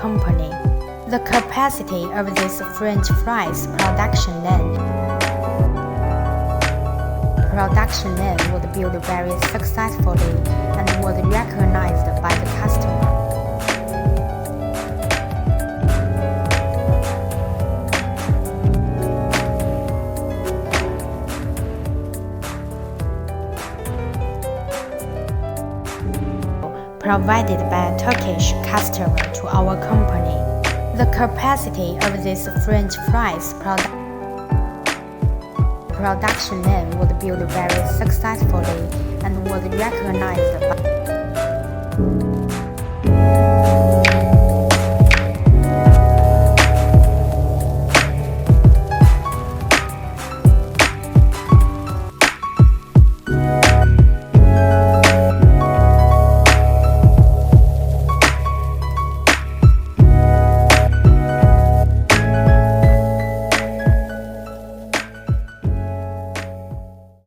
company. The capacity of this French fries production line was built very successfully and was recognized by the customer. Provided by a Turkish customer to our company. The capacity of this French fries production line was built very successfully and was recognized by